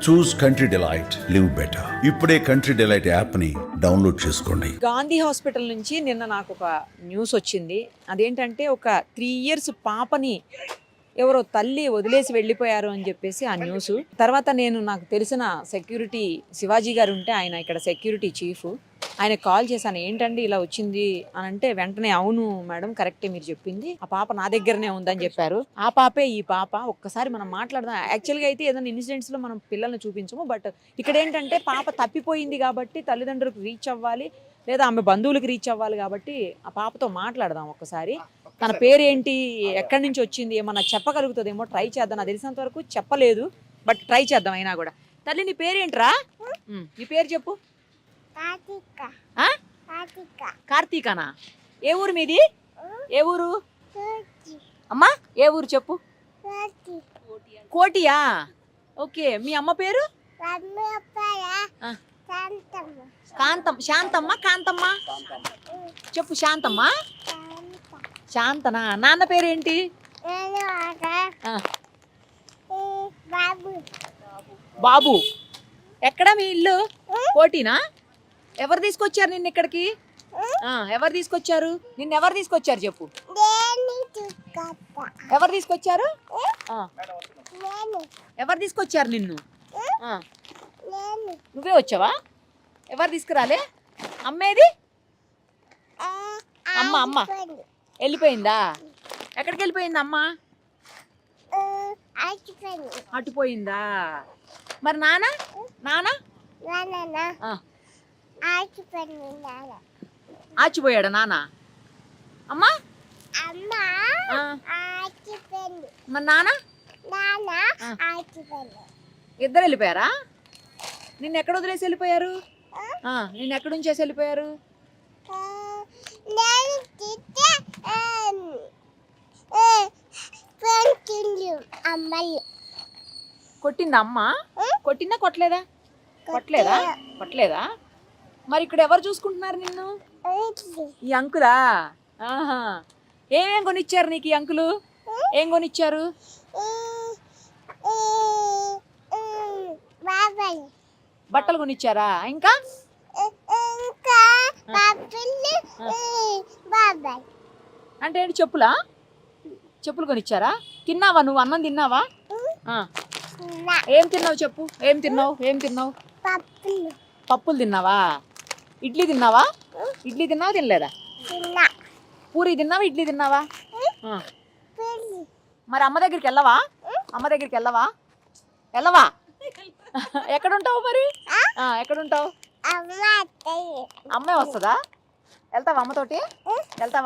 చూస్ country delight, live better. ఇప్పుడే country delight app ని download చేసుకోండి. గాంధీ హాస్పిటల్ నుంచి నిన్న నాకు ఒక న్యూస్ వచ్చింది. అదేంటంటే ఒక 3 years పాపని ఎవరో తల్లి వదిలేసి వెళ్ళిపోయారు అని చెప్పేసి ఆ న్యూస్. తర్వాత నాకు తెలిసిన సెక్యూరిటీ శివాజీ గారు ఉంటే, ఆయన ఇక్కడ సెక్యూరిటీ చీఫ్, ఆయన కాల్ చేశాను. ఏంటండి ఇలా వచ్చింది అని అంటే, వెంటనే అవును మేడం కరెక్టే మీరు చెప్పింది, ఆ పాప నా దగ్గరనే ఉందని చెప్పారు. ఆ పాపే ఈ పాప. ఒక్కసారి మనం మాట్లాడదాం. యాక్చువల్గా అయితే ఏదైనా ఇన్సిడెంట్స్లో మనం పిల్లల్ని చూపించము, బట్ ఇక్కడ ఏంటంటే పాప తప్పిపోయింది కాబట్టి తల్లిదండ్రులకు రీచ్ అవ్వాలి, లేదా ఆమె బంధువులకు రీచ్ అవ్వాలి కాబట్టి ఆ పాపతో మాట్లాడదాం ఒక్కసారి. తన పేరేంటి, ఎక్కడి నుంచి వచ్చింది, ఏమన్నా చెప్పగలుగుతుందేమో ట్రై చేద్దాం. నాకు తెలిసినంత వరకు చెప్పలేదు, బట్ ట్రై చేద్దాం అయినా కూడా. తల్లి నీ పేరేంట్రా? నీ పేరు చెప్పు. కార్తీకనా? ఏ ఊరు మీది? ఏ ఊరు అమ్మా? ఏ ఊరు చెప్పు. కోటియా? ఓకే. మీ అమ్మ పేరు? కాంతం. శాంతమ్మ కాంతమ్మ చెప్పు. శాంతమ్మ. శాంతనా? నాన్న పేరేంటి? బాబు. ఎక్కడ మీ ఇల్లు? కోటినా? ఎవరు తీసుకొచ్చారు నిన్ను ఇక్కడికి? ఎవరు తీసుకొచ్చారు నిన్ను? ఎవరు తీసుకొచ్చారు చెప్పు. ఎవరు తీసుకొచ్చారు? ఎవరు తీసుకొచ్చారు నిన్ను? నువ్వే వచ్చావా? ఎవరు తీసుకురాలే? అమ్మేది? అమ్మ వెళ్ళిపోయిందా? ఎక్కడికి వెళ్ళిపోయింది అమ్మ? అటుపోయిందా? మరి నాన్న? ఆచిపోయాడా నాన్న? అమ్మా? మరి నాన్న? ఇద్దరు వెళ్ళిపోయారా? నిన్ను ఎక్కడ వదిలేసి వెళ్ళిపోయారు? నిన్ను ఎక్కడ ఉంచేసి వెళ్ళిపోయారు? కొట్టిందా అమ్మ? కొట్టిందా కొట్టలేదా? కొట్టలేదా? మరి ఇక్కడ ఎవరు చూసుకుంటున్నారు నిన్ను? ఈ అంకులా? ఏమేం కొనిచ్చారు నీకు ఈ అంకులు? ఏం కొనిచ్చారు? బట్టలు కొనిచ్చారా? ఇంకా అంటే ఏంటి? చెప్పులు కొనిచ్చారా? తిన్నావా నువ్వు? అన్నం తిన్నావా? ఏం తిన్నావు చెప్పు. ఏం తిన్నావు? పప్పులు తిన్నావా? ఇడ్లీ తిన్నావా? తినలేదా? పూరి తిన్నావా? ఇడ్లీ తిన్నావా? మరి అమ్మ దగ్గరికి వెళ్ళవా? ఎక్కడుంటావు మరి? ఎక్కడుంటావు? అమ్మే వస్తుందా? వెళ్తావా అమ్మతోటి?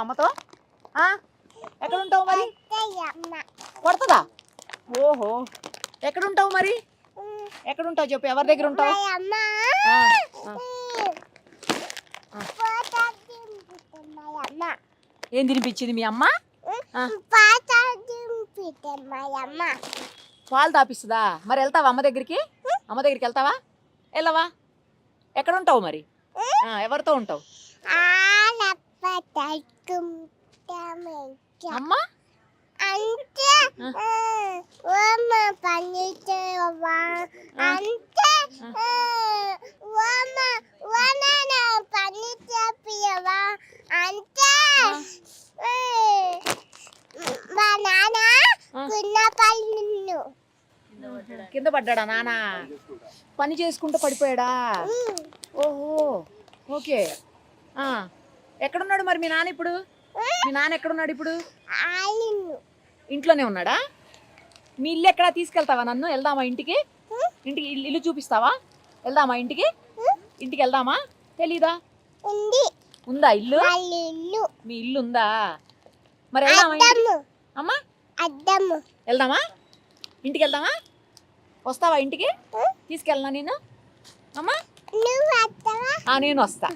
అమ్మతో? ఎక్కడుంటావు మరి? కొడుతుందా? ఓహో. ఎక్కడుంటావు మరి? ఎక్కడుంటావు చెప్పు. ఎవరి దగ్గర ఉంటావు? ఏం తినిపించింది మీ అమ్మ? పాలు తాపిస్తుందా? మరి వెళ్తావా అమ్మ దగ్గరికి? వెళ్తావా? వెళ్ళవా? ఎక్కడ ఉంటావు మరి? ఎవరితో ఉంటావు? అమ్మ కింద పడ్డాడా నాన్న? పని చేసుకుంటూ పడిపోయాడా? ఓహో, ఓకే. ఎక్కడున్నాడు మరి మీ నాన్న ఇప్పుడు? ఎక్కడున్నాడు ఇప్పుడు? ఇంట్లోనే ఉన్నాడా? మీ ఇల్లు ఎక్కడా? తీసుకెళ్తావా నన్ను? వెళ్దామా ఇంటికి? ఇల్లు చూపిస్తావా? వెళ్దామా ఇంటికి వెళ్దామా? తెలీదా? ఉందా ఇల్లు? మీ ఇల్లు ఉందా? మరి వెళ్దామా? అమ్మా వెళ్దామా? ఇంటికి వెళ్దామా? వస్తావా ఇంటికి? తీసుకెళ్ళనా నేను? అమ్మా నేను వస్తా.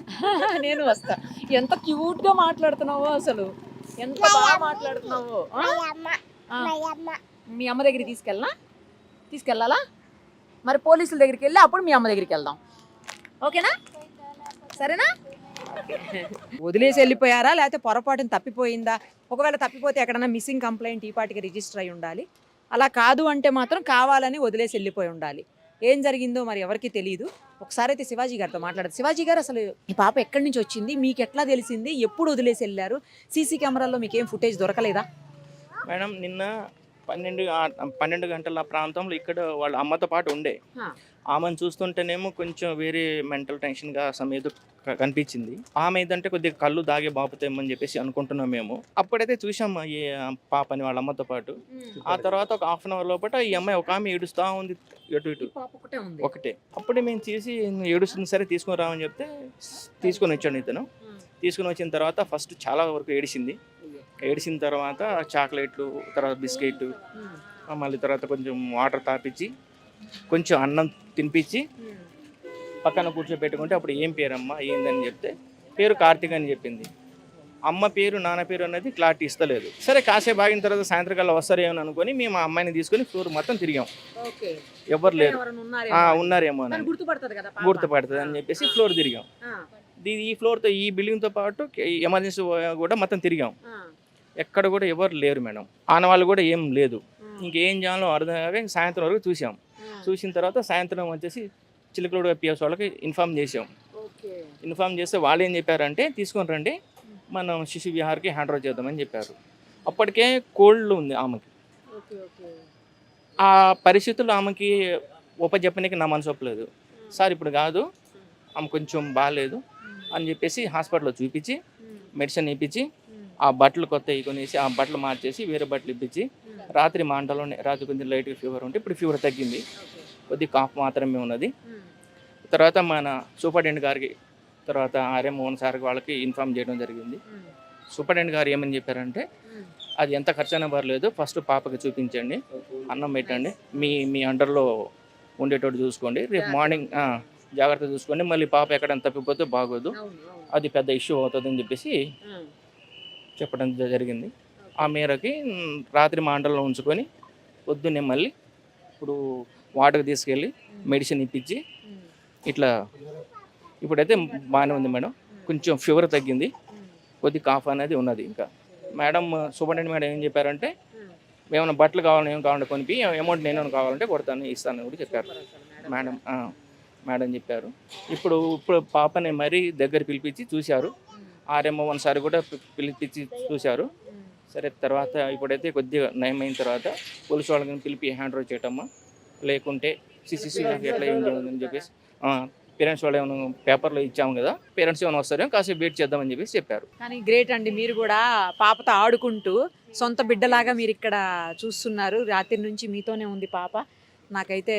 ఎంత క్యూట్ గా మాట్లాడుతున్నావో అసలు. ఎంత బాగా మాట్లాడుతున్నావో. మీ అమ్మ దగ్గరికి తీసుకెళ్ళాలా? మరి పోలీసుల దగ్గరికి వెళ్ళి అప్పుడు మీ అమ్మ దగ్గరికి వెళ్దాం. ఓకేనా? సరేనా? వదిలేసి వెళ్ళిపోయారా, లేకపోతే పొరపాటున తప్పిపోయిందా? ఒకవేళ తప్పిపోతే ఎక్కడన్నా మిస్సింగ్ కంప్లైంట్ ఈ పాటికి రిజిస్టర్ అయి ఉండాలి. అలా కాదు అంటే మాత్రం కావాలని వదిలేసి వెళ్ళిపోయి ఉండాలి. ఏం జరిగిందో మరి ఎవరికి తెలియదు. ఒకసారి అయితే శివాజీ గారితో మాట్లాడారు. శివాజీ గారు, అసలు ఈ పాప ఎక్కడి నుంచి వచ్చింది, మీకు ఎట్లా తెలిసింది, ఎప్పుడు వదిలేసి వెళ్ళారు, సీసీ కెమెరాల్లో మీకు ఏం ఫుటేజ్ దొరకలేదా? మేడం నిన్న 12 గంటల ప్రాంతంలో ఇక్కడ వాళ్ళ అమ్మతో పాటు ఉండే. ఆమెను చూస్తుంటేనేమో కొంచెం వేరే మెంటల్ టెన్షన్గా ఏదో కనిపించింది. ఆమె ఏదంటే కొద్దిగా కళ్ళు దాగే బాపుతామని చెప్పేసి అనుకుంటున్నాం మేము. అప్పుడైతే చూసాము ఈ పాపని వాళ్ళ అమ్మతో పాటు. ఆ తర్వాత ఒక హాఫ్ అన్ అవర్ లోపల ఈ అమ్మాయి ఒక ఆమె ఏడుస్తూ ఉంది ఎటు ఇటు ఒకటే. అప్పుడే మేము చేసి ఏడుస్తుంది, సరే తీసుకొని రామని చెప్తే తీసుకొని వచ్చాడు ఇతను. తీసుకుని వచ్చిన తర్వాత ఫస్ట్ చాలా వరకు ఏడిసిన తర్వాత చాక్లెట్లు, తర్వాత బిస్కెట్, మళ్ళీ తర్వాత కొంచెం వాటర్ తాపించి కొంచెం అన్నం తినిపించి పక్కన కూర్చోబెట్టుకుంటే అప్పుడు ఏం పేరమ్మా ఏందని చెప్తే పేరు కార్తీక్ అని చెప్పింది. అమ్మ పేరు నాన్న పేరు అనేది క్లారిటీ ఇస్తలేదు. సరే కాసేపు ఆగిన తర్వాత సాయంత్రకాలం వస్తారేమో అనుకొని మేము ఆ అమ్మాయిని తీసుకొని ఫ్లోర్ మొత్తం తిరిగాం. ఎవరు లేరు, ఉన్నారేమో అని గుర్తుపడుతుంది అని చెప్పేసి ఫ్లోర్ తిరిగాం. ఈ ఫ్లోర్తో ఈ బిల్డింగ్తో పాటు ఎమర్జెన్సీ కూడా మొత్తం తిరిగాం. ఎక్కడ కూడా ఎవరు లేరు మేడం, ఆనవాళ్ళు కూడా ఏం లేదు. ఇంకేం చేయాలో అర్థం కాక సాయంత్రం వరకు చూసిన తర్వాత సాయంత్రం వచ్చేసి చిలకలూరు పిఎస్ వాళ్ళకి ఇన్ఫామ్ చేస్తే వాళ్ళు ఏం చెప్పారంటే తీసుకొని రండి, మనం శిశు విహార్కి హ్యాండ్ ఓవర్ చేద్దామని చెప్పారు. అప్పటికే కోల్డ్ ఉంది ఆమెకి. ఆ పరిస్థితుల్లో ఆమెకి చెప్పడానికి నా మనసు ఒప్పలేదు. సార్ ఇప్పుడు కాదు, ఆమె కొంచెం బాగాలేదు అని చెప్పేసి హాస్పిటల్లో చూపించి మెడిసిన్ ఇప్పించి ఆ బట్టలు కొత్త కొనేసి ఆ బట్టలు మార్చేసి వేరే బట్టలు ఇప్పించి రాత్రి రాత్రి కొంచెం లైట్గా ఫీవర్ ఉంటే ఇప్పుడు ఫీవర్ తగ్గింది, కొద్ది కాఫ్ మాత్రమే ఉన్నది. తర్వాత మన సూపరింటెండెంట్ గారికి, తర్వాత ఆర్ఎం మోహన్ సార్ వాళ్ళకి ఇన్ఫామ్ చేయడం జరిగింది. సూపరింటెండెంట్ గారు ఏమని చెప్పారంటే అది ఎంత ఖర్చు అయినా పర్లేదు, ఫస్ట్ పాపకి చూపించండి, అన్నం పెట్టండి, మీ అండర్లో ఉండేటట్టు చూసుకోండి, రేపు మార్నింగ్ జాగ్రత్త చూసుకోండి, మళ్ళీ పాప ఎక్కడైనా తప్పిపోతే బాగోదు, అది పెద్ద ఇష్యూ అవుతుంది అని చెప్పేసి చెప్పడం జరిగింది. ఆ మేరకి రాత్రి మా అండర్లో ఉంచుకొని పొద్దున్నే మళ్ళీ ఇప్పుడు వాటర్కి తీసుకెళ్ళి మెడిసిన్ ఇప్పించి ఇట్లా ఇప్పుడైతే బాగానే ఉంది మేడం, కొంచెం ఫీవర్ తగ్గింది, కొద్ది కాఫ్ అనేది ఉన్నది. ఇంకా మేడం సూపరింటెండెంట్ మేడం ఏం చెప్పారంటే ఏమైనా బట్టలు ఏం కావాలంటే కొనిపి, అమౌంట్ నేను కావాలంటే ఇస్తాను కూడా చెప్పారు మేడం చెప్పారు. ఇప్పుడు పాపని మరీ దగ్గర పిలిపించి చూశారు, ఆర్ఎంఓ సార్ కూడా పిలిపించి చూశారు. సరే తర్వాత ఇప్పుడైతే కొద్దిగా నయమైన తర్వాత పోలీసు వాళ్ళని పిలిపి హ్యాండ్ ఓవర్ చేయటమ్మా, లేకుంటే సిసిసి ఎట్లా ఏం చేయాలని చెప్పేసి పేరెంట్స్ వాళ్ళు ఏమైనా పేపర్లో ఇచ్చాము కదా, పేరెంట్స్ ఏమైనా వస్తారేమో కాసేపు వెయిట్ చేద్దామని చెప్పేసి చెప్పారు. కానీ గ్రేట్ అండి, మీరు కూడా పాపతో ఆడుకుంటూ సొంత బిడ్డలాగా మీరు ఇక్కడ చూస్తున్నారు. రాత్రి నుంచి మీతోనే ఉంది పాప. నాకైతే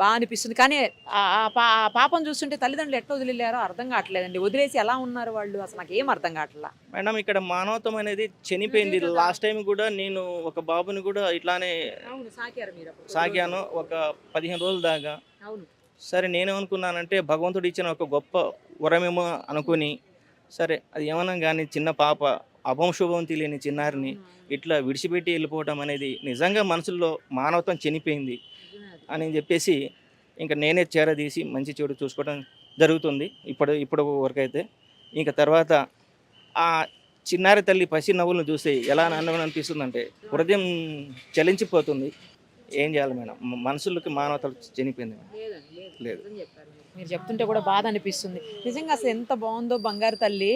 బాగా అనిపిస్తుంది. కానీ ఆ పాపను చూస్తుంటే తల్లిదండ్రులు ఎట్లా వదిలేరో అర్థం కావట్లేదండి. వదిలేసి ఎలా ఉన్నారు వాళ్ళు, అసలు నాకు ఏం అర్థం కావట్లా. మేడం ఇక్కడ మానవత్వం అనేది చనిపోయింది. లాస్ట్ టైం కూడా నేను ఒక బాబుని కూడా ఇట్లానే సాగాను ఒక 15 రోజుల దాకా. సరే నేనేమనుకున్నానంటే భగవంతుడు ఇచ్చిన ఒక గొప్ప వరమేమో అనుకుని, సరే అది ఏమన్నా కానీ చిన్న పాప అభంశుభం తెలియని చిన్నారిని ఇట్లా విడిచిపెట్టి వెళ్ళిపోవడం అనేది నిజంగా మనసులో మానవత్వం చనిపోయింది అని చెప్పేసి ఇంకా నేనే చేరదీసి మంచి చెడు చూసుకోవడం జరుగుతుంది ఇప్పుడు వరకు అయితే. ఇంకా తర్వాత ఆ చిన్నారి తల్లి పసి నవ్వులను చూస్తే ఎలా అనిపిస్తుందంటే హృదయం చలించిపోతుంది. ఏం చేయాలి మేడం, మనుషులకి మానవత చనిపోయింది లేదు. మీరు చెప్తుంటే కూడా బాధ అనిపిస్తుంది నిజంగా. అసలు ఎంత బాగుందో బంగారు తల్లి,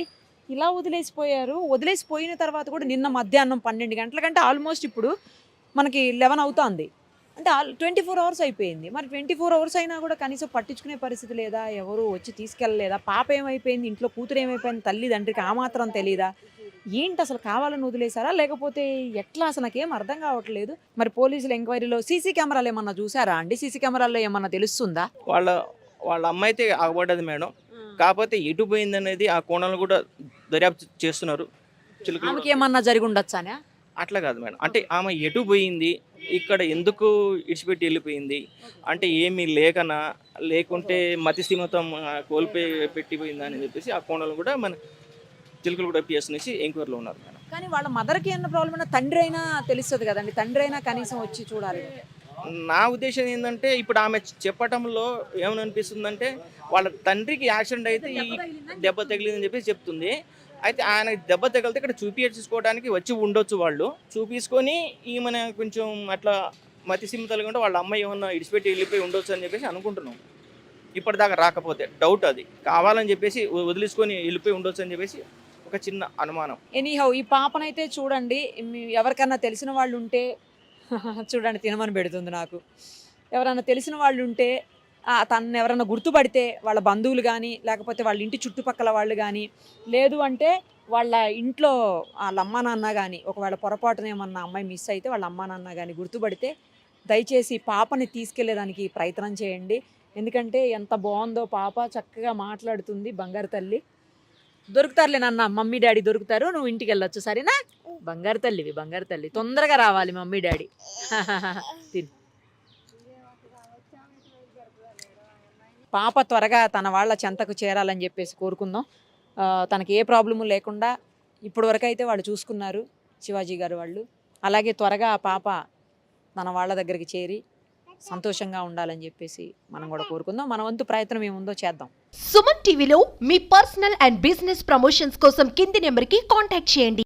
ఇలా వదిలేసిపోయారు. వదిలేసిపోయిన తర్వాత కూడా నిన్న మధ్యాహ్నం 12 గంటల కంటే ఆల్మోస్ట్ ఇప్పుడు మనకి 11 అవుతుంది అంటే 24 అవర్స్ అయిపోయింది. మరి 24 అవర్స్ అయినా కూడా కనీసం పట్టించుకునే పరిస్థితి లేదా, ఎవరు వచ్చి తీసుకెళ్ళలేదా? పాప ఏమైపోయింది, ఇంట్లో కూతురు ఏమైపోయింది, తల్లిదండ్రికి ఆ మాత్రం తెలీదా? ఏంటి అసలు కావాలని వదిలేశారా లేకపోతే ఎట్లా, అసలు నాకేం అర్థం కావట్లేదు. మరి పోలీసుల ఎంక్వైరీలో సీసీ కెమెరాలు ఏమన్నా చూసారా అండి? సీసీ కెమెరాల్లో ఏమన్నా తెలుస్తుందా? వాళ్ళ అమ్మ అయితే ఆగబడ్డది మేడం, కాకపోతే ఎటు పోయింది అనేది ఆ కోణాలు కూడా దర్యాప్తు చేస్తున్నారు. ఆమెకి ఏమన్నా జరిగి ఉండొచ్చానా? అట్లా కాదు మేడం, అంటే ఆమె ఎటు పోయింది, ఇక్కడ ఎందుకు ఇడిచిపెట్టి వెళ్ళిపోయింది అంటే ఏమీ లేకనా, లేకుంటే మతి స్థిమితం పెట్టిపోయిందా అని చెప్పేసి ఆ కోణాలు కూడా మన చిలకలగూడ పిఎస్ నుంచి ఎంక్వైరీలో ఉన్నారు మేడం. కానీ వాళ్ళ మదర్కి ఏమన్నా ప్రాబ్లం అయినా తండ్రి అయినా తెలుస్తుంది కదండి, తండ్రి అయినా కనీసం వచ్చి చూడాలి. నా ఉద్దేశం ఏంటంటే ఇప్పుడు ఆమె చెప్పటంలో ఏమనిపిస్తుందంటే వాళ్ళ తండ్రికి యాక్సిడెంట్ అయితే ఈ దెబ్బ తగిలిందని చెప్పేసి చెప్తుంది. అయితే ఆయన దెబ్బ తగిలితే ఇక్కడ చూపించుకోవడానికి వచ్చి ఉండొచ్చు, వాళ్ళు చూపించుకొని ఈమెను కొంచెం అట్లా మతిసిమ్తలుగా ఉంటే వాళ్ళ అమ్మాయి ఏమన్నా ఇడిచిపెట్టి వెళ్ళిపోయి ఉండొచ్చు అని చెప్పేసి అనుకుంటున్నాం. ఇప్పటిదాకా రాకపోతే డౌట్, అది కావాలని చెప్పేసి వదిలేసుకొని వెళ్ళిపోయి ఉండొచ్చు అని చెప్పేసి ఒక చిన్న అనుమానం. ఎనీహౌ ఈ పాపనైతే చూడండి, ఎవరికన్నా తెలిసిన వాళ్ళు ఉంటే చూడండి తినమని పెడుతుంది నాకు. ఎవరైనా తెలిసిన వాళ్ళు ఉంటే తనని ఎవరైనా గుర్తుపడితే వాళ్ళ బంధువులు కానీ లేకపోతే వాళ్ళ ఇంటి చుట్టుపక్కల వాళ్ళు కానీ, లేదు అంటే వాళ్ళ ఇంట్లో వాళ్ళ అమ్మా నాన్న కానీ, ఒకవేళ పొరపాటున ఏమన్నా అమ్మాయి మిస్ అయితే వాళ్ళ అమ్మా నాన్న కానీ గుర్తుపడితే దయచేసి పాపని తీసుకెళ్లేదానికి ప్రయత్నం చేయండి. ఎందుకంటే ఎంత బాగుందో పాప, చక్కగా మాట్లాడుతుంది, బంగారు తల్లి. దొరుకుతారులే నాన్న, మమ్మీ డాడీ దొరుకుతారు, నువ్వు ఇంటికి వెళ్ళొచ్చు, సరేనా? బంగారు తల్లివి, బంగారు తల్లి. తొందరగా రావాలి మమ్మీ డాడీ. తిను. పాప త్వరగా తన వాళ్ళ చెంతకు చేరాలని చెప్పేసి కోరుకుందాం. తనకి ఏ ప్రాబ్లము లేకుండా ఇప్పటి వరకు అయితే వాళ్ళు చూసుకున్నారు, శివాజీ గారు వాళ్ళు. అలాగే త్వరగా ఆ పాప తన వాళ్ళ దగ్గరికి చేరి సంతోషంగా ఉండాలని చెప్పేసి మనం కూడా కోరుకుందాం. మన వంతు ప్రయత్నం ఏముందో చేద్దాం. సుమన్ టీవీలో మీ పర్సనల్ అండ్ బిజినెస్ ప్రమోషన్స్ కోసం కింది నెంబర్కి కాంటాక్ట్ చేయండి.